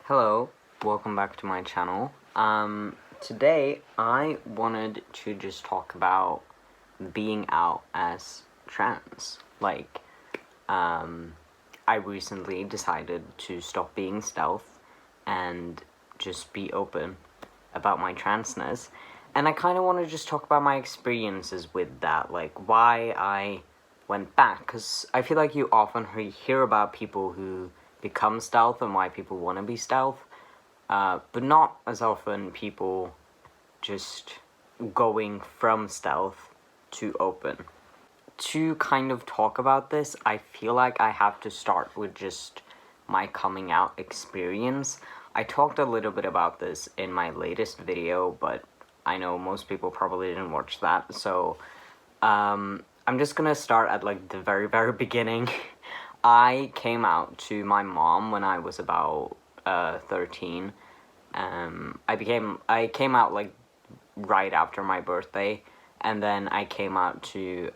Hello, welcome back to my channel. Today I wanted to just talk about being out as trans. I recently decided to stop being stealth and just be open about my transness. And I kind of want to just talk about my experiences with that, like why I went back, because I feel like you often hear about people who become stealth and why people want to be stealth, but not as often people just going from stealth to open. To kind of talk about this, I feel like I have to start with just my coming out experience. I talked a little bit about this in my latest video, but I know most people probably didn't watch that, so I'm just gonna start at like the very beginning. I came out to my mom when I was about 13. I came out like right after my birthday, and then I came out to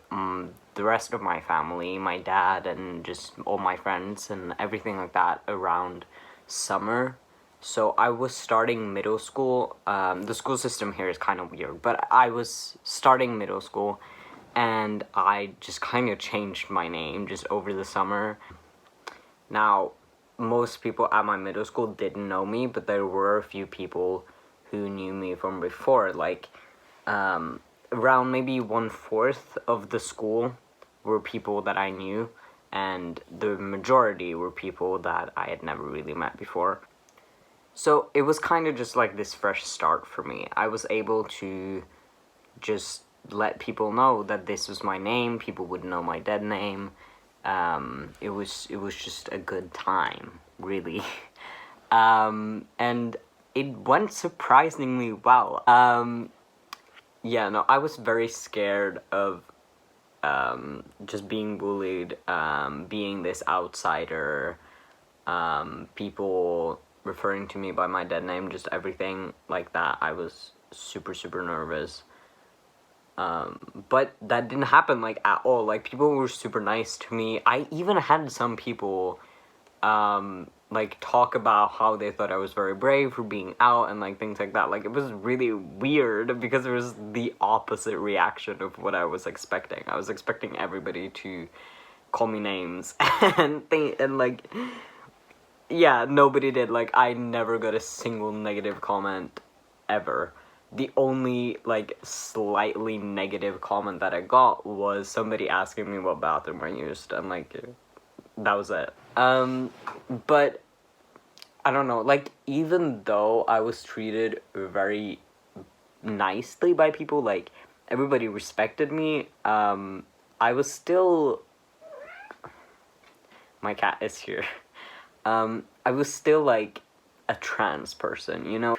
the rest of my family, my dad, and just all my friends and everything like that around summer. So I was starting middle school. The school system here is kind of weird, but I was starting middle school, and I just kind of changed my name just over the summer. Now, most people at my middle school didn't know me, but there were a few people who knew me from before. Like, around maybe 1/4 of the school were people that I knew, and the majority were people that I had never really met before. So it was kind of just like this fresh start for me. I was able to just let people know that this was my name. People would know my dead name. It was just a good time, really. And it went surprisingly well. Yeah, no, I was very scared of just being bullied, being this outsider, people referring to me by my dead name, just everything like that. I was super nervous. But that didn't happen, like, at all. Like, people were super nice to me. I even had some people, like, talk about how they thought I was very brave for being out and, like, things like that. Like, it was really weird because it was the opposite reaction of what I was expecting. I was expecting everybody to call me names and like, yeah, nobody did. Like, I never got a single negative comment ever. The only, like, slightly negative comment that I got was somebody asking me what bathroom I used, and, like, that was it. But, I don't know, like, even though I was treated very nicely by people, like, everybody respected me, I was still... My cat is here. I was still, like, a trans person, you know?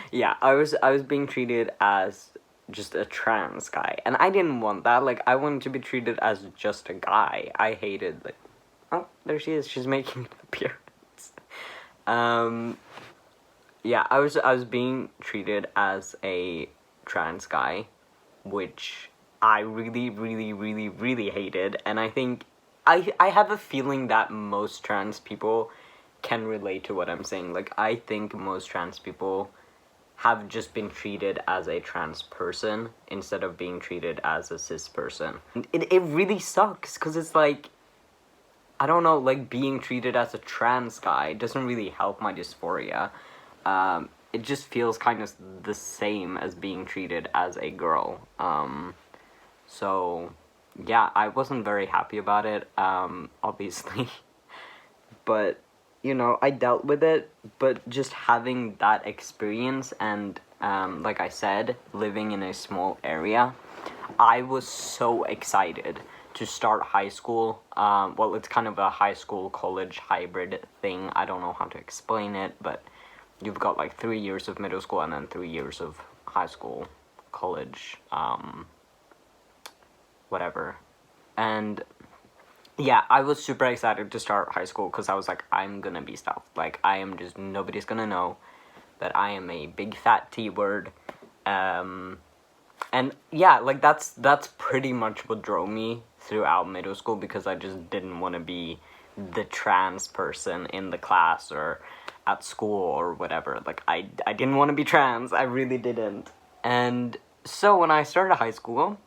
Yeah, I was being treated as just a trans guy, and I didn't want that. Like, I wanted to be treated as just a guy. I hated, like, oh, there she is, she's making an appearance. Yeah, I was being treated as a trans guy, which I really hated, and I think, I have a feeling that most trans people can relate to what I'm saying. Like, I think most trans people have just been treated as a trans person instead of being treated as a cis person. It really sucks, because it's like, I don't know, like, being treated as a trans guy doesn't really help my dysphoria. It just feels kind of the same as being treated as a girl. So, yeah, I wasn't very happy about it, obviously. But, you know, I dealt with it, but just having that experience and, like I said, living in a small area, I was so excited to start high school. Well, it's kind of a high school college hybrid thing. I don't know how to explain it, but you've got like 3 years of middle school and then 3 years of high school, college, whatever. And yeah, I was super excited to start high school because I was like, I'm gonna be stealth. Like, I am just, nobody's gonna know that I am a big fat T-word. And yeah, like, that's pretty much what drove me throughout middle school, because I just didn't want to be the trans person in the class, or at school or whatever. Like, I didn't want to be trans. I really didn't. And so when I started high school,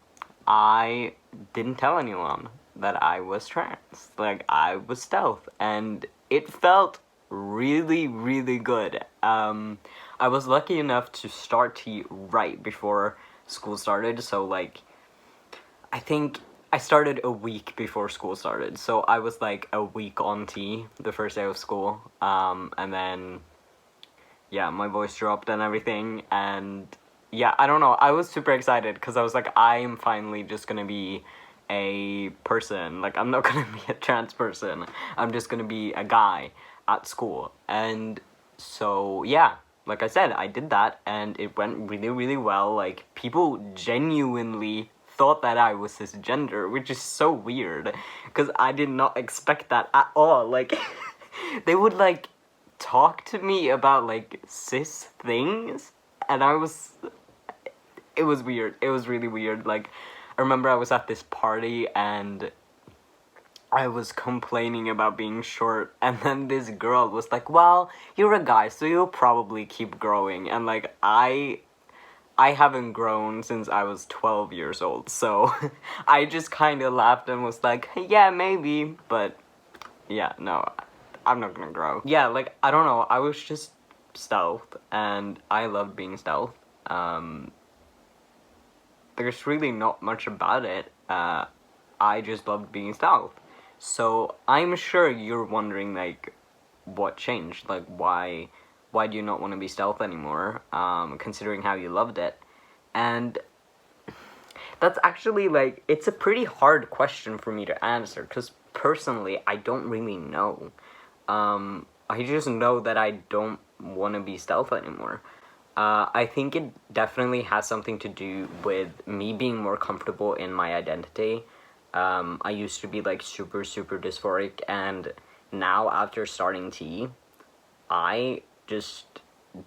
I didn't tell anyone that I was trans. Like, I was stealth, and it felt really, really good. I was lucky enough to start T right before school started, so, like, I think I started a week before school started, so I was, like, a week on T the first day of school, and then, yeah, my voice dropped and everything, and yeah, I don't know, I was super excited, because I was like, I'm finally just gonna be a person. Like, I'm not gonna be a trans person, I'm just gonna be a guy at school. And so, yeah, like I said, I did that, and it went really, really well. Like, people genuinely thought that I was cisgender, which is so weird, because I did not expect that at all. Like, they would, like, talk to me about, like, cis things, and it was weird. It was really weird. Like, I remember I was at this party, and I was complaining about being short, and then this girl was like, well, you're a guy, so you'll probably keep growing. And, like, I haven't grown since I was 12 years old, so I just kind of laughed and was like, yeah, maybe, but yeah, no, I'm not gonna grow. Yeah, like, I don't know, I was just stealth, and I loved being stealth. There's really not much about it. I just loved being stealth. So I'm sure you're wondering, like, what changed? Like, why do you not want to be stealth anymore, considering how you loved it? And that's actually, like, it's a pretty hard question for me to answer, because personally, I don't really know. I just know that I don't want to be stealth anymore. I think it definitely has something to do with me being more comfortable in my identity. I used to be, like, super, super dysphoric, and now, after starting T, I just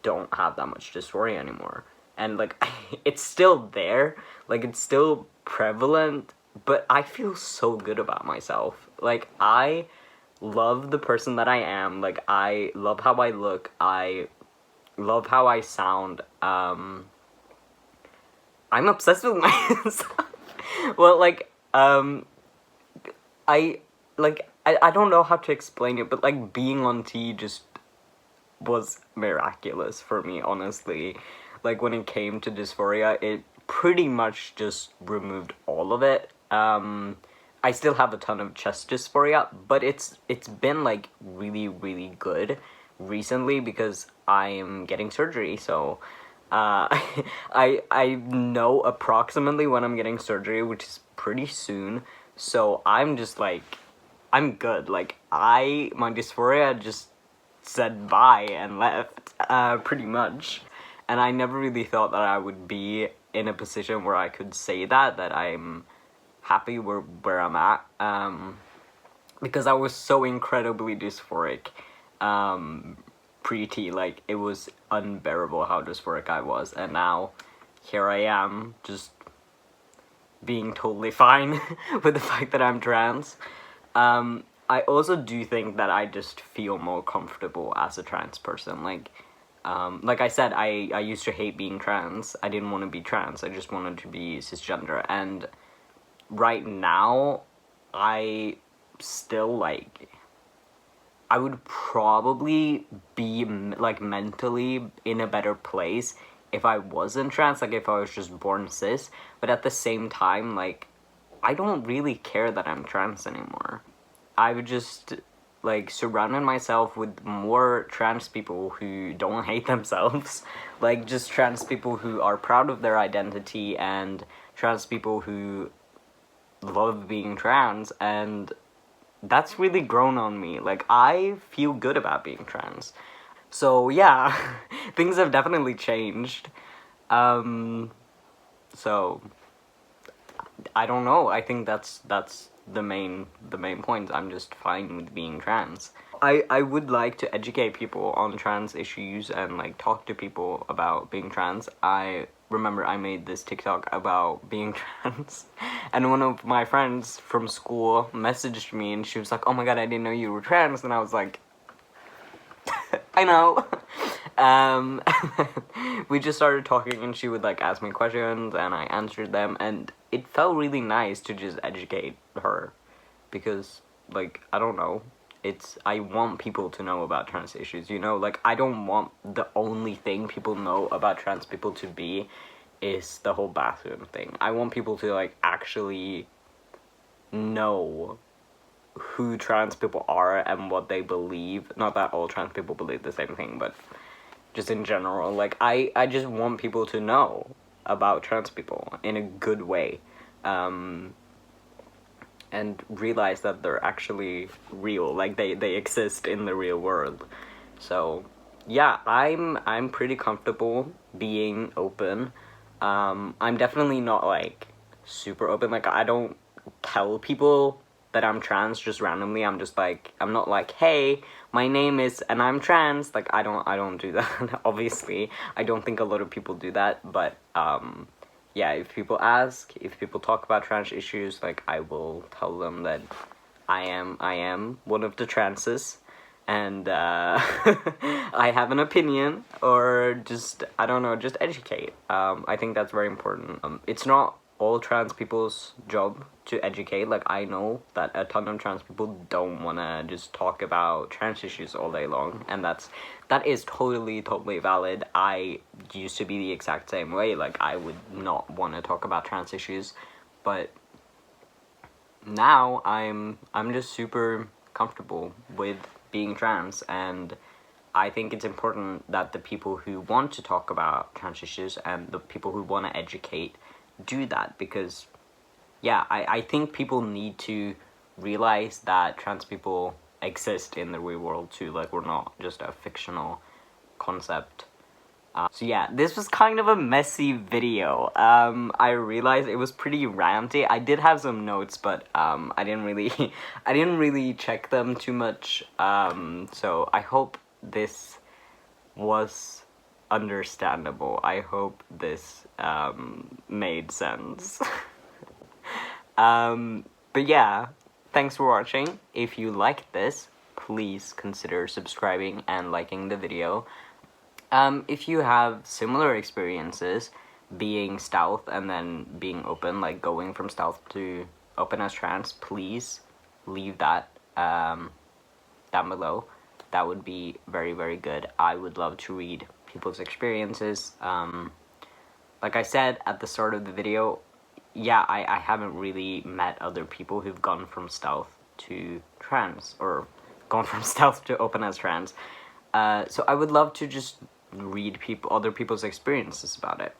don't have that much dysphoria anymore. And, like, it's still there, like, it's still prevalent, but I feel so good about myself. Like, I love the person that I am. Like, I love how I look. I love how I sound. I'm obsessed with myself. Well, like, I don't know how to explain it, but, like, being on T just was miraculous for me, honestly. Like, when it came to dysphoria, it pretty much just removed all of it. I still have a ton of chest dysphoria, but it's been, like, really, really good recently, because I am getting surgery, so I know approximately when I'm getting surgery, which is pretty soon, so I'm just, like, I'm good. Like, my dysphoria just said bye and left, pretty much. And I never really thought that I would be in a position where I could say that I'm happy where I'm at, because I was so incredibly dysphoric, pre-T. Like, it was unbearable how dysphoric I was, and now, here I am, just being totally fine with the fact that I'm trans. I also do think that I just feel more comfortable as a trans person. Like I said, I used to hate being trans. I didn't want to be trans. I just wanted to be cisgender. And right now, I still, like, I would probably be, like, mentally in a better place if I wasn't trans, like, if I was just born cis. But at the same time, like, I don't really care that I'm trans anymore. I've just, like, surrounded myself with more trans people who don't hate themselves. Like, just trans people who are proud of their identity, and trans people who love being trans, and that's really grown on me. Like, I feel good about being trans. So, yeah, things have definitely changed. So, I don't know. I think that's the main point. I'm just fine with being trans. I would like to educate people on trans issues and, like, talk to people about being trans. I remember I made this TikTok about being trans, and one of my friends from school messaged me, and she was like, oh my god, I didn't know you were trans, and I was like, I know. um, we just started talking, and she would like ask me questions, and I answered them, and it felt really nice to just educate her, because like I don't know, I want people to know about trans issues, you know, like I don't want the only thing people know about trans people to be is the whole bathroom thing. I want people to like actually know who trans people are and what they believe. Not that all trans people believe the same thing, but just in general, like I just want people to know about trans people in a good way, and realize that they're actually real, like they exist in the real world. So yeah, I'm pretty comfortable being open. I'm definitely not like super open, like I don't tell people that I'm trans just randomly. I'm just like, I'm not like, hey, my name is and I'm trans. Like I don't do that. Obviously I don't think a lot of people do that, but yeah, if people ask, if people talk about trans issues, like I will tell them that I am one of the transes, and I have an opinion, or just, I don't know, just educate. I think that's very important. It's not all trans people's job to educate. Like I know that a ton of trans people don't want to just talk about trans issues all day long, and that is totally valid. I used to be the exact same way. Like I would not want to talk about trans issues, but now I'm just super comfortable with being trans, and I think it's important that the people who want to talk about trans issues and the people who want to educate do that, because yeah, I think people need to realize that trans people exist in the real world too. Like we're not just a fictional concept. So yeah, this was kind of a messy video. I realized it was pretty ranty. I did have some notes, but I didn't really check them too much. So I hope this was understandable. I hope this made sense. But yeah, thanks for watching. If you liked this, please consider subscribing and liking the video. If you have similar experiences being stealth and then being open, like going from stealth to open as trans, please leave that down below. That would be very, very good. I would love to read people's experiences. Like I said at the start of the video, yeah, I haven't really met other people who've gone from stealth to trans, or gone from stealth to open as trans. So I would love to just read other people's experiences about it.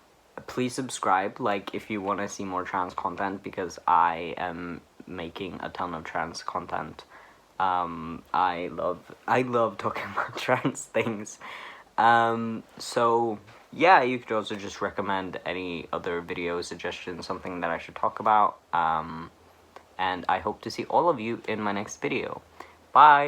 Please subscribe, like, if you want to see more trans content, because I am making a ton of trans content. I love talking about trans things. So yeah, you could also just recommend any other video suggestions, something that I should talk about. And I hope to see all of you in my next video. Bye!